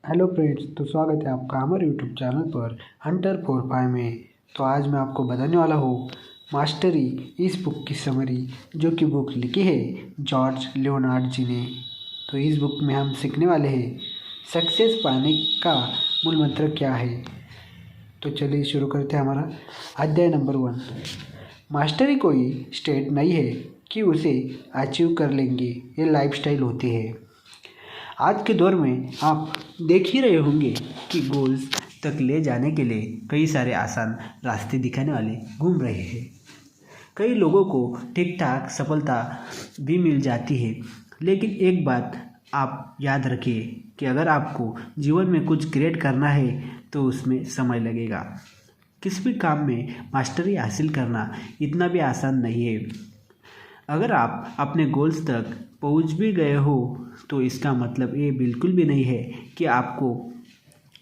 Hello friends, तो स्वागत है आपका हमारे यूट्यूब चैनल पर हंटर 4 में। तो आज मैं आपको बताने वाला हूँ मास्टरी इस बुक की समरी, जो कि बुक लिखी है जॉर्ज लियोनार्ड जी ने। तो इस बुक में हम सीखने वाले हैं सक्सेस पाने का मूल मंत्र क्या है। तो चलिए शुरू करते हैं हमारा अध्याय नंबर 1। मास्टरी कोई स्टेट नहीं है कि उसे अचीव कर लेंगे, ये लाइफस्टाइल होती है। आज के दौर में आप देख ही रहे होंगे कि गोल्स तक ले जाने के लिए कई सारे आसान रास्ते दिखाने वाले घूम रहे हैं। कई लोगों को ठीक ठाक सफलता भी मिल जाती है, लेकिन एक बात आप याद रखिए कि अगर आपको जीवन में कुछ ग्रेट करना है तो उसमें समय लगेगा। किसी भी काम में मास्टरी हासिल करना इतना भी आसान नहीं है। अगर आप अपने गोल्स तक पहुंच भी गए हो तो इसका मतलब ये बिल्कुल भी नहीं है कि आपको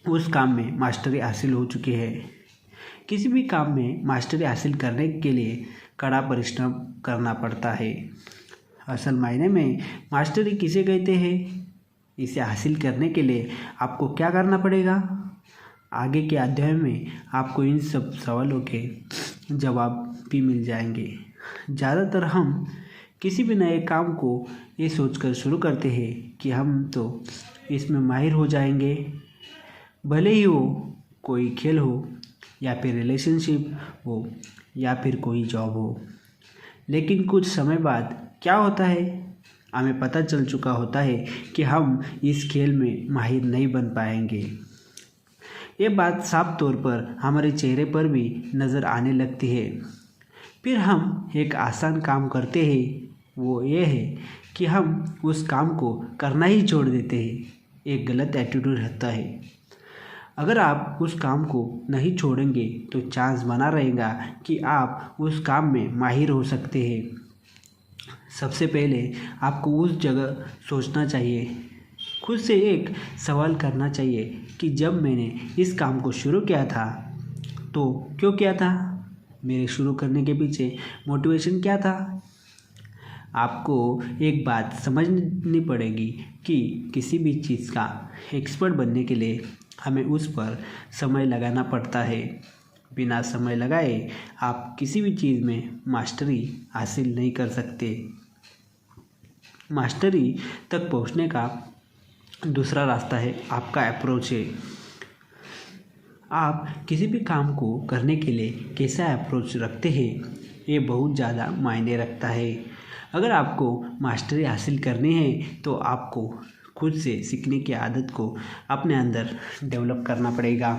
उस काम में मास्टरी हासिल हो चुकी है। किसी भी काम में मास्टरी हासिल करने के लिए कड़ा परिश्रम करना पड़ता है। असल मायने में मास्टरी किसे कहते हैं, इसे हासिल करने के लिए आपको क्या करना पड़ेगा, आगे के अध्याय में आपको इन सब सवालों के जवाब भी मिल जाएंगे। ज़्यादातर हम किसी भी नए काम को ये सोचकर शुरू करते हैं कि हम तो इसमें माहिर हो जाएंगे, भले ही वो कोई खेल हो या फिर रिलेशनशिप हो या फिर कोई जॉब हो। लेकिन कुछ समय बाद क्या होता है, हमें पता चल चुका होता है कि हम इस खेल में माहिर नहीं बन पाएंगे। ये बात साफ तौर पर हमारे चेहरे पर भी नज़र आने लगती है। फिर हम एक आसान काम करते हैं, वो ये है कि हम उस काम को करना ही छोड़ देते हैं। एक गलत एटीट्यूड रहता है। अगर आप उस काम को नहीं छोड़ेंगे तो चांस बना रहेगा कि आप उस काम में माहिर हो सकते हैं। सबसे पहले आपको उस जगह सोचना चाहिए, खुद से एक सवाल करना चाहिए कि जब मैंने इस काम को शुरू किया था तो क्यों किया था, मेरे शुरू करने के पीछे मोटिवेशन क्या था। आपको एक बात समझनी पड़ेगी कि किसी भी चीज़ का एक्सपर्ट बनने के लिए हमें उस पर समय लगाना पड़ता है। बिना समय लगाए आप किसी भी चीज़ में मास्टरी हासिल नहीं कर सकते। मास्टरी तक पहुंचने का दूसरा रास्ता है आपका अप्रोच है। आप किसी भी काम को करने के लिए कैसा अप्रोच रखते हैं, ये बहुत ज़्यादा मायने रखता है। अगर आपको मास्टरी हासिल करनी है तो आपको खुद से सीखने की आदत को अपने अंदर डेवलप करना पड़ेगा।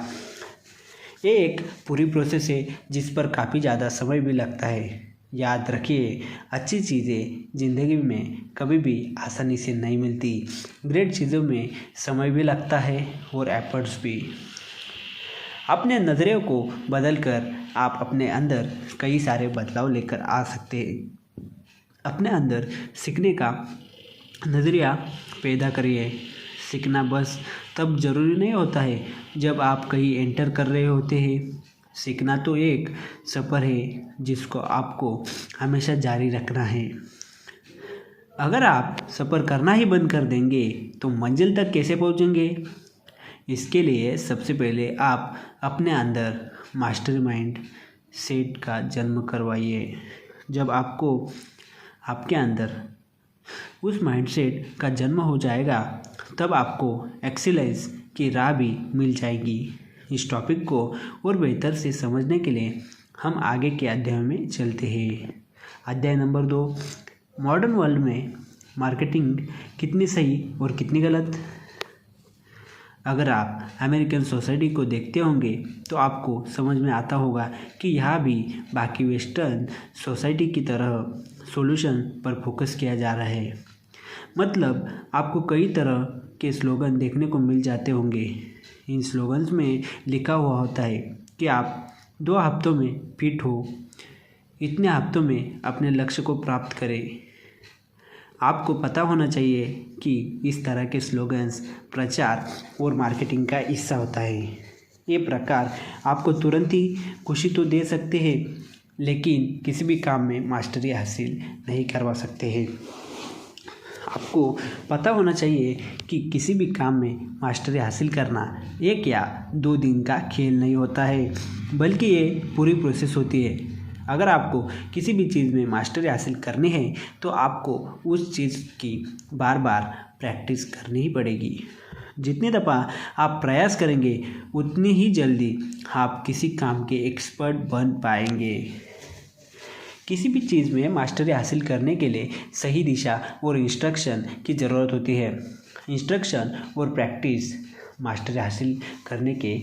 ये एक पूरी प्रोसेस है जिस पर काफ़ी ज़्यादा समय भी लगता है। याद रखिए, अच्छी चीज़ें ज़िंदगी में कभी भी आसानी से नहीं मिलती। ग्रेट चीज़ों में समय भी लगता है और एफर्ट्स भी। अपने नज़रियों को बदलकर आप अपने अंदर कई सारे बदलाव लेकर आ सकते हैं। अपने अंदर सीखने का नज़रिया पैदा करिए। सीखना बस तब ज़रूरी नहीं होता है जब आप कहीं एंटर कर रहे होते हैं। सीखना तो एक सफ़र है जिसको आपको हमेशा जारी रखना है। अगर आप सफ़र करना ही बंद कर देंगे तो मंजिल तक कैसे पहुंचेंगे। इसके लिए सबसे पहले आप अपने अंदर मास्टरमाइंड सेट का जन्म करवाइए। जब आपके अंदर उस माइंडसेट का जन्म हो जाएगा तब आपको एक्सीलेंस की राह भी मिल जाएगी। इस टॉपिक को और बेहतर से समझने के लिए हम आगे के अध्याय में चलते हैं। अध्याय नंबर 2, मॉडर्न वर्ल्ड में मार्केटिंग कितनी सही और कितनी गलत। अगर आप अमेरिकन सोसाइटी को देखते होंगे तो आपको समझ में आता होगा कि यहाँ भी बाकी वेस्टर्न सोसाइटी की तरह सॉल्यूशन पर फोकस किया जा रहा है। मतलब आपको कई तरह के स्लोगन देखने को मिल जाते होंगे। इन स्लोगन्स में लिखा हुआ होता है कि आप 2 हफ्तों में फिट हो, इतने हफ्तों में अपने लक्ष्य को प्राप्त करें। आपको पता होना चाहिए कि इस तरह के स्लोगन्स प्रचार और मार्केटिंग का हिस्सा होता है। ये प्रकार आपको तुरंत ही खुशी तो दे सकते हैं, लेकिन किसी भी काम में मास्टरी हासिल नहीं करवा सकते हैं। आपको पता होना चाहिए कि किसी भी काम में मास्टरी हासिल करना 1 या 2 दिन का खेल नहीं होता है, बल्कि ये पूरी प्रोसेस होती है। अगर आपको किसी भी चीज़ में मास्टरी हासिल करनी है तो आपको उस चीज़ की बार बार प्रैक्टिस करनी ही पड़ेगी। जितनी दफ़ा आप प्रयास करेंगे उतनी ही जल्दी आप किसी काम के एक्सपर्ट बन पाएंगे। किसी भी चीज़ में मास्टरी हासिल करने के लिए सही दिशा और इंस्ट्रक्शन की ज़रूरत होती है। इंस्ट्रक्शन और प्रैक्टिस मास्टरी हासिल करने के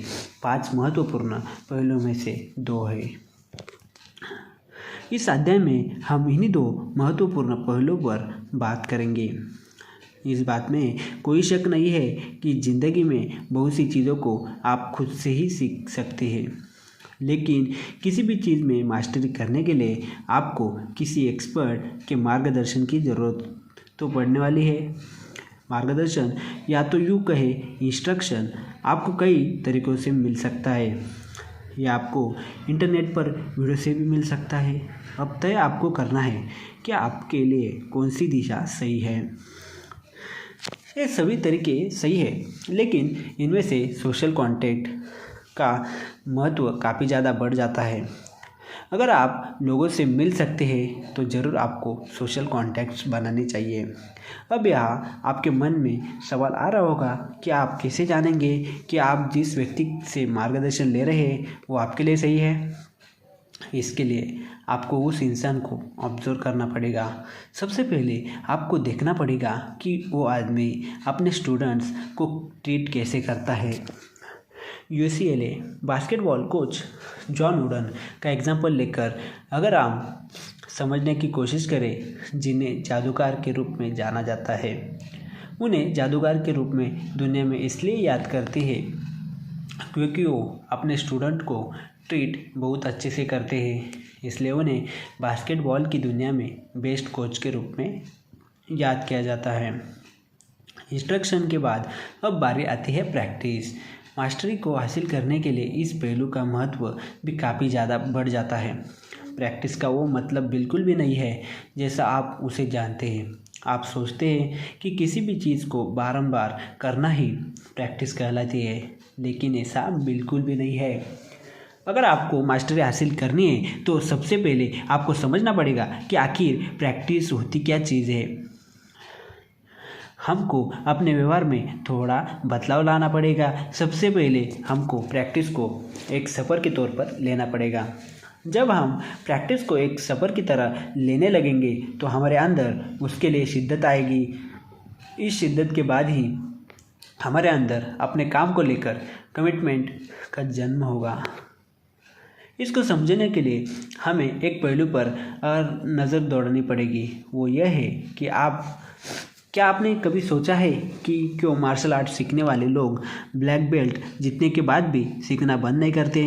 5 महत्वपूर्ण पहलुओं में से 2 है। इस अध्याय में हम इन्हीं 2 महत्वपूर्ण पहलुओं पर बात करेंगे। इस बात में कोई शक नहीं है कि ज़िंदगी में बहुत सी चीज़ों को आप खुद से ही सीख सकते हैं, लेकिन किसी भी चीज़ में मास्टरी करने के लिए आपको किसी एक्सपर्ट के मार्गदर्शन की ज़रूरत तो पड़ने वाली है। मार्गदर्शन या तो यूँ कहे इंस्ट्रक्शन आपको कई तरीक़ों से मिल सकता है या आपको इंटरनेट पर वीडियो से भी मिल सकता है। अब तय आपको करना है कि आपके लिए कौन सी दिशा सही है। ये सभी तरीके सही है, लेकिन इनमें से सोशल कॉन्टैक्ट का महत्व काफ़ी ज़्यादा बढ़ जाता है। अगर आप लोगों से मिल सकते हैं तो ज़रूर आपको सोशल कॉन्टैक्ट्स बनाने चाहिए। अब यहाँ आपके मन में सवाल आ रहा होगा कि आप कैसे जानेंगे कि आप जिस व्यक्ति से मार्गदर्शन ले रहे हैं वो आपके लिए सही है। इसके लिए आपको उस इंसान को ऑब्जर्व करना पड़ेगा। सबसे पहले आपको देखना पड़ेगा कि वो आदमी अपने स्टूडेंट्स को ट्रीट कैसे करता है। UCLA basketball coach John wooden का एग्जाम्पल लेकर अगर आप समझने की कोशिश करें, जिन्हें जादूगर के रूप में जाना जाता है, उन्हें जादूगर के रूप में दुनिया में इसलिए याद करते हैं क्योंकि वो अपने स्टूडेंट को ट्रीट बहुत अच्छे से करते हैं, इसलिए उन्हें बास्केटबॉल की दुनिया में बेस्ट कोच के रूप में याद किया जाता है। इंस्ट्रक्शन के बाद अब बारी आती है प्रैक्टिस। मास्टरी को हासिल करने के लिए इस पहलू का महत्व भी काफ़ी ज़्यादा बढ़ जाता है। प्रैक्टिस का वो मतलब बिल्कुल भी नहीं है जैसा आप उसे जानते हैं। आप सोचते हैं कि किसी भी चीज़ को बारंबार करना ही प्रैक्टिस कहलाती है, लेकिन ऐसा बिल्कुल भी नहीं है। अगर आपको मास्टरी हासिल करनी है तो सबसे पहले आपको समझना पड़ेगा कि आखिर प्रैक्टिस होती क्या चीज़ है। हमको अपने व्यवहार में थोड़ा बदलाव लाना पड़ेगा। सबसे पहले हमको प्रैक्टिस को एक सफ़र के तौर पर लेना पड़ेगा। जब हम प्रैक्टिस को एक सफ़र की तरह लेने लगेंगे तो हमारे अंदर उसके लिए शिद्दत आएगी। इस शिद्दत के बाद ही हमारे अंदर अपने काम को लेकर कमिटमेंट का जन्म होगा। इसको समझने के लिए हमें एक पहलू पर नज़र दौड़नी पड़ेगी। वो यह है कि क्या आपने कभी सोचा है कि क्यों मार्शल आर्ट सीखने वाले लोग ब्लैक बेल्ट जीतने के बाद भी सीखना बंद नहीं करते?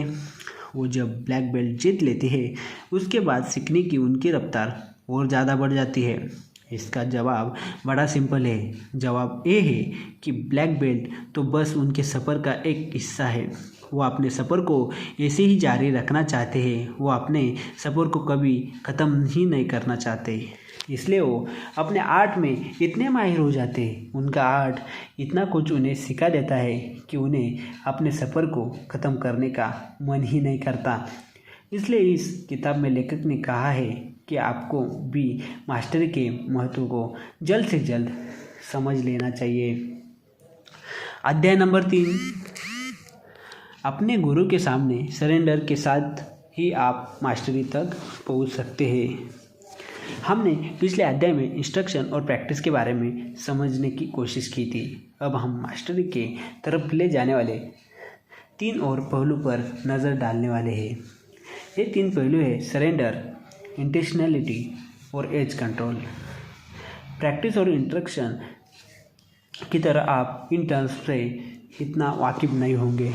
वो जब ब्लैक बेल्ट जीत लेते हैं उसके बाद सीखने की उनकी रफ्तार और ज़्यादा बढ़ जाती है। इसका जवाब बड़ा सिंपल है। जवाब ये है कि ब्लैक बेल्ट तो बस उनके सफ़र का एक हिस्सा है। वो अपने सफ़र को ऐसे ही जारी रखना चाहते हैं। वो अपने सफ़र को कभी ख़त्म ही नहीं करना चाहते, इसलिए वो अपने आर्ट में इतने माहिर हो जाते हैं। उनका आर्ट इतना कुछ उन्हें सिखा देता है कि उन्हें अपने सफ़र को ख़त्म करने का मन ही नहीं करता। इसलिए इस किताब में लेखक ने कहा है कि आपको भी मास्टरी के महत्व को जल्द से जल्द समझ लेना चाहिए। अध्याय नंबर 3, अपने गुरु के सामने सरेंडर के साथ ही आप मास्टरी तक पहुंच सकते हैं। हमने पिछले अध्याय में इंस्ट्रक्शन और प्रैक्टिस के बारे में समझने की कोशिश की थी। अब हम मास्टरी के तरफ ले जाने वाले 3 और पहलू पर नज़र डालने वाले हैं। ये 3 पहलू है सरेंडर, इंटेंशनलिटी और एज कंट्रोल। प्रैक्टिस और इंस्ट्रक्शन की तरह आप इन टर्म्स से इतना वाकिफ नहीं होंगे,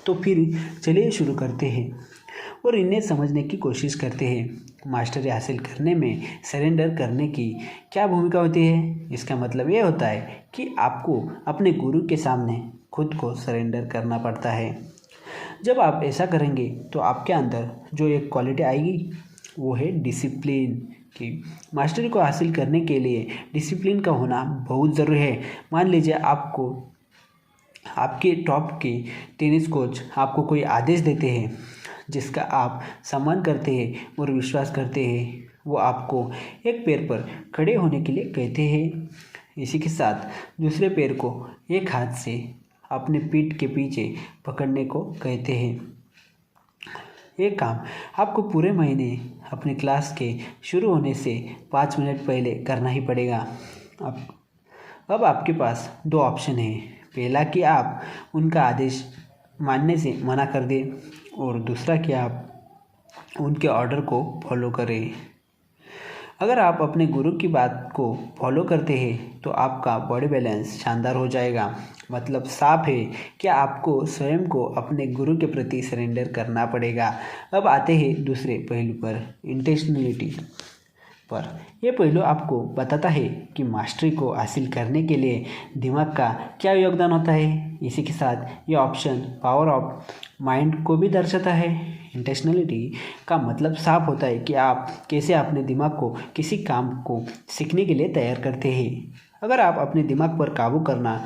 तो फिर चलिए शुरू करते हैं और इन्हें समझने की कोशिश करते हैं। मास्टरी हासिल करने में सरेंडर करने की क्या भूमिका होती है? इसका मतलब ये होता है कि आपको अपने गुरु के सामने खुद को सरेंडर करना पड़ता है। जब आप ऐसा करेंगे तो आपके अंदर जो एक क्वालिटी आएगी वो है डिसिप्लिन। कि मास्टरी को हासिल करने के लिए डिसिप्लिन का होना बहुत ज़रूरी है। मान लीजिए आपके टॉप के टेनिस कोच आपको कोई आदेश देते हैं जिसका आप सम्मान करते हैं और विश्वास करते हैं, वो आपको एक पैर पर खड़े होने के लिए कहते हैं। इसी के साथ दूसरे पैर को एक हाथ से अपने पीठ के पीछे पकड़ने को कहते हैं। एक काम आपको पूरे महीने अपने क्लास के शुरू होने से 5 मिनट पहले करना ही पड़ेगा। अब आपके पास 2 ऑप्शन हैं। पहला कि आप उनका आदेश मानने से मना कर दें और दूसरा कि आप उनके ऑर्डर को फॉलो करें। अगर आप अपने गुरु की बात को फॉलो करते हैं तो आपका बॉडी बैलेंस शानदार हो जाएगा। मतलब साफ है कि आपको स्वयं को अपने गुरु के प्रति सरेंडर करना पड़ेगा। अब आते हैं दूसरे पहलू पर, इंटेंशनलिटी पर। यह पहलू आपको बताता है कि मास्टरी को हासिल करने के लिए दिमाग का क्या योगदान होता है। इसी के साथ यह ऑप्शन पावर ऑफ माइंड को भी दर्शाता है। इंटेंशनलिटी का मतलब साफ होता है कि आप कैसे अपने दिमाग को किसी काम को सीखने के लिए तैयार करते हैं। अगर आप अपने दिमाग पर काबू करना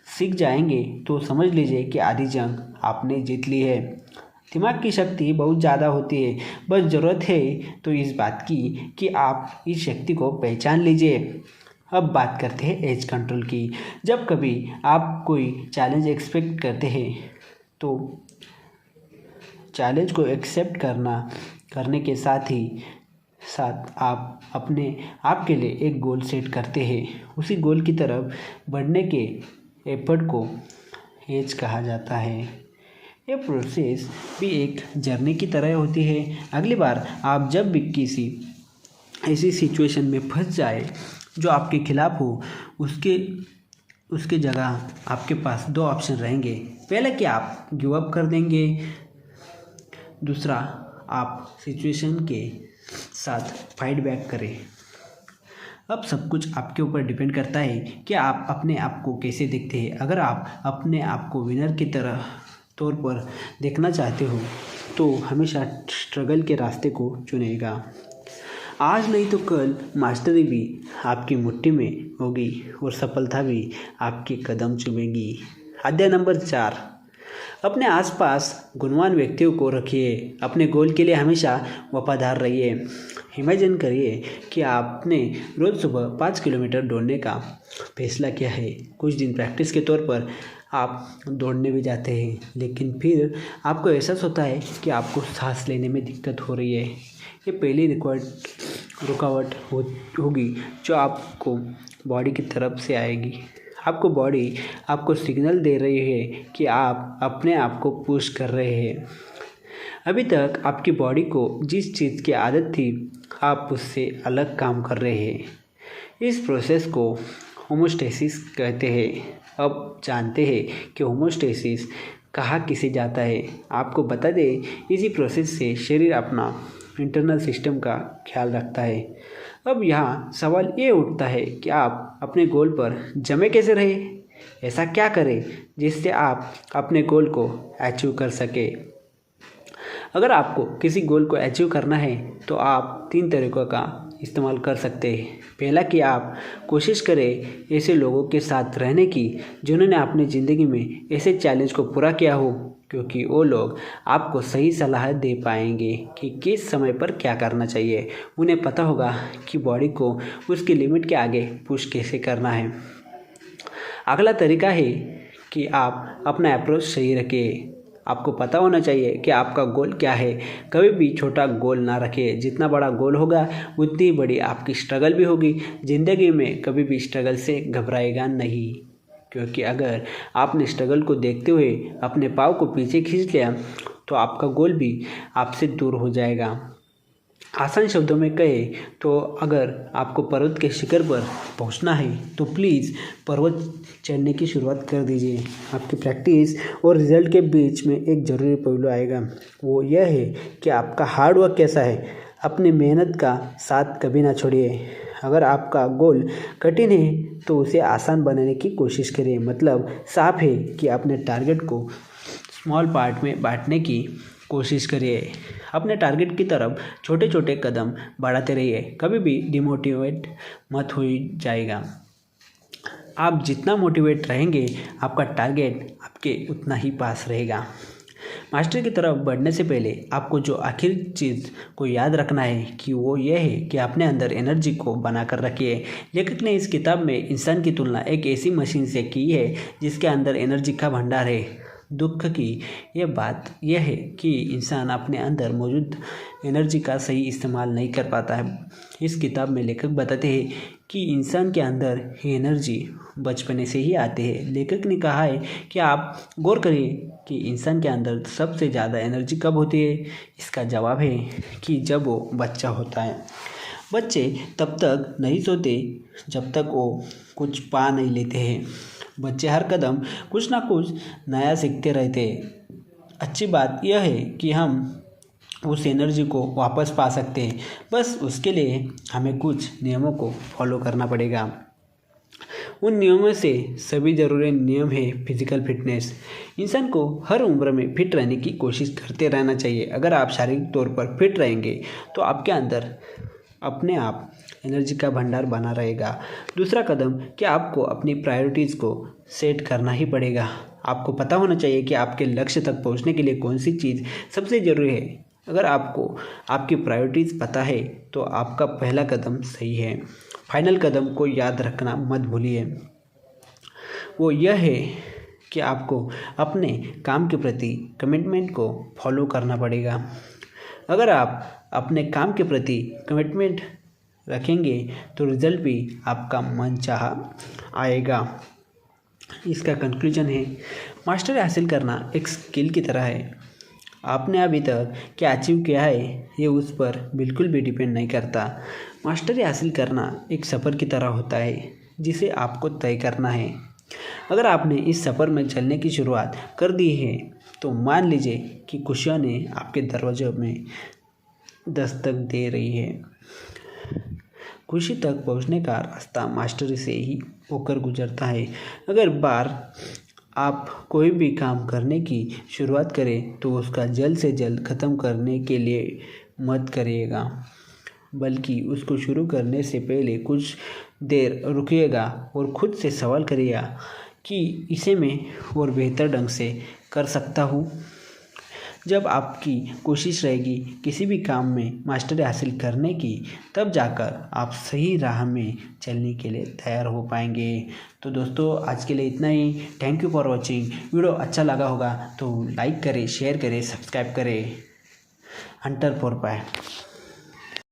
सीख जाएंगे तो समझ लीजिए कि आधी जंग आपने जीत ली है। दिमाग की शक्ति बहुत ज़्यादा होती है, बस ज़रूरत है तो इस बात की कि आप इस शक्ति को पहचान लीजिए। अब बात करते हैं एज कंट्रोल की। जब कभी आप कोई चैलेंज एक्सपेक्ट करते हैं तो चैलेंज को एक्सेप्ट करने के साथ आप अपने आप के लिए एक गोल सेट करते हैं। उसी गोल की तरफ बढ़ने के एफर्ट को एज कहा जाता है। ये प्रोसेस भी एक जर्नी की तरह होती है। अगली बार आप जब भी किसी ऐसी सिचुएशन में फंस जाए जो आपके खिलाफ हो, उसके जगह आपके पास 2 ऑप्शन रहेंगे। पहला कि आप गिव अप कर देंगे, दूसरा आप सिचुएशन के साथ फाइट बैक करें। अब सब कुछ आपके ऊपर डिपेंड करता है कि आप अपने आप को कैसे देखते हैं। अगर आप अपने आप को विनर की तौर पर देखना चाहते हो तो हमेशा स्ट्रगल के रास्ते को चुनेगा। आज नहीं तो कल मास्टरी भी आपकी मुट्ठी में होगी और सफलता भी आपके कदम चूमेगी। अध्याय नंबर 4, अपने आसपास गुणवान व्यक्तियों को रखिए। अपने गोल के लिए हमेशा वफादार रहिए। इमेजिन करिए कि आपने रोज़ सुबह 5 किलोमीटर दौड़ने का फैसला किया है। कुछ दिन प्रैक्टिस के तौर पर आप दौड़ने भी जाते हैं, लेकिन फिर आपको एहसास होता है कि आपको सांस लेने में दिक्कत हो रही है। ये पहली रुकावट होगी जो आपको बॉडी की तरफ से आएगी। आपको बॉडी आपको सिग्नल दे रही है कि आप अपने आप को पुश कर रहे हैं। अभी तक आपकी बॉडी को जिस चीज़ की आदत थी आप उससे अलग काम कर रहे हैं। इस प्रोसेस को होमोस्टेसिस कहते हैं। अब जानते हैं कि होमोस्टेसिस कहाँ किसे जाता है। आपको बता दें, इसी प्रोसेस से शरीर अपना इंटरनल सिस्टम का ख्याल रखता है। अब यहाँ सवाल ये उठता है कि आप अपने गोल पर जमे कैसे रहे। ऐसा क्या करें जिससे आप अपने गोल को अचीव कर सके। अगर आपको किसी गोल को अचीव करना है तो आप 3 तरीक़ों का इस्तेमाल कर सकते हैं। पहला कि आप कोशिश करें ऐसे लोगों के साथ रहने की जिन्होंने अपनी ज़िंदगी में ऐसे चैलेंज को पूरा किया हो, क्योंकि वो लोग आपको सही सलाह दे पाएंगे कि किस समय पर क्या करना चाहिए। उन्हें पता होगा कि बॉडी को उसकी लिमिट के आगे पुश कैसे करना है। अगला तरीका है कि आप अपना अप्रोच सही रखें। आपको पता होना चाहिए कि आपका गोल क्या है। कभी भी छोटा गोल ना रखें। जितना बड़ा गोल होगा उतनी बड़ी आपकी स्ट्रगल भी होगी। ज़िंदगी में कभी भी स्ट्रगल से घबराएगा नहीं, क्योंकि अगर आपने स्ट्रगल को देखते हुए अपने पाँव को पीछे खींच लिया तो आपका गोल भी आपसे दूर हो जाएगा। आसान शब्दों में कहे तो अगर आपको पर्वत के शिखर पर पहुंचना है तो प्लीज़ पर्वत चढ़ने की शुरुआत कर दीजिए। आपकी प्रैक्टिस और रिजल्ट के बीच में एक ज़रूरी पहलू आएगा, वो यह है कि आपका हार्ड वर्क कैसा है। अपनी मेहनत का साथ कभी ना छोड़िए। अगर आपका गोल कठिन है तो उसे आसान बनाने की कोशिश करिए। मतलब साफ है कि अपने टारगेट को स्मॉल पार्ट में बांटने की कोशिश करिए। अपने टारगेट की तरफ छोटे छोटे कदम बढ़ाते रहिए, कभी भी डिमोटिवेट मत हो जाएगा। आप जितना मोटिवेट रहेंगे आपका टारगेट आपके उतना ही पास रहेगा। मास्टर की तरफ बढ़ने से पहले आपको जो आखिरी चीज़ को याद रखना है कि वो ये है कि अपने अंदर एनर्जी को बना कर रखिए। लेखक ने इस किताब में इंसान की तुलना एक ऐसी मशीन से की है जिसके अंदर एनर्जी का भंडार है। दुख की यह बात यह है कि इंसान अपने अंदर मौजूद एनर्जी का सही इस्तेमाल नहीं कर पाता है। इस किताब में लेखक बताते हैं कि इंसान के अंदर ये एनर्जी बचपने से ही आती है। लेखक ने कहा है कि आप गौर करिए कि इंसान के अंदर सबसे ज़्यादा एनर्जी कब होती है। इसका जवाब है कि जब वो बच्चा होता है। बच्चे तब तक नहीं सोते जब तक वो कुछ पा नहीं लेते हैं। बच्चे हर कदम कुछ ना कुछ नया सीखते रहते हैं। अच्छी बात यह है कि हम उस एनर्जी को वापस पा सकते हैं, बस उसके लिए हमें कुछ नियमों को फॉलो करना पड़ेगा। उन नियमों से सभी ज़रूरी नियम है फिजिकल फिटनेस। इंसान को हर उम्र में फिट रहने की कोशिश करते रहना चाहिए। अगर आप शारीरिक तौर पर फिट रहेंगे तो आपके अंदर अपने आप एनर्जी का भंडार बना रहेगा। दूसरा कदम कि आपको अपनी प्रायोरिटीज़ को सेट करना ही पड़ेगा। आपको पता होना चाहिए कि आपके लक्ष्य तक पहुंचने के लिए कौन सी चीज़ सबसे ज़रूरी है। अगर आपको आपकी प्रायोरिटीज़ पता है तो आपका पहला कदम सही है। फाइनल कदम को याद रखना मत भूलिए, वो यह है कि आपको अपने काम के प्रति कमिटमेंट को फॉलो करना पड़ेगा। अगर आप अपने काम के प्रति कमिटमेंट रखेंगे तो रिज़ल्ट भी आपका मनचाहा आएगा। इसका कंक्लूजन है, मास्टरी हासिल करना एक स्किल की तरह है। आपने अभी तक क्या अचीव किया है ये उस पर बिल्कुल भी डिपेंड नहीं करता। मास्टरी हासिल करना एक सफ़र की तरह होता है जिसे आपको तय करना है। अगर आपने इस सफ़र में चलने की शुरुआत कर दी है तो मान लीजिए कि खुशियों ने आपके दरवाजे में दस्तक दे रही है। खुशी तक पहुंचने का रास्ता मास्टरी से ही होकर गुजरता है। अगर बार आप कोई भी काम करने की शुरुआत करें तो उसका जल्द से जल्द ख़त्म करने के लिए मत करिएगा, बल्कि उसको शुरू करने से पहले कुछ देर रुकिएगा और ख़ुद से सवाल करिएगा कि इसे मैं और बेहतर ढंग से कर सकता हूँ। जब आपकी कोशिश रहेगी किसी भी काम में मास्टरी हासिल करने की, तब जाकर आप सही राह में चलने के लिए तैयार हो पाएंगे। तो दोस्तों आज के लिए इतना ही। Thank you for watching. Video अच्छा लगा होगा तो लाइक करें, शेयर करें, सब्सक्राइब करें। हंटर 4 पाए।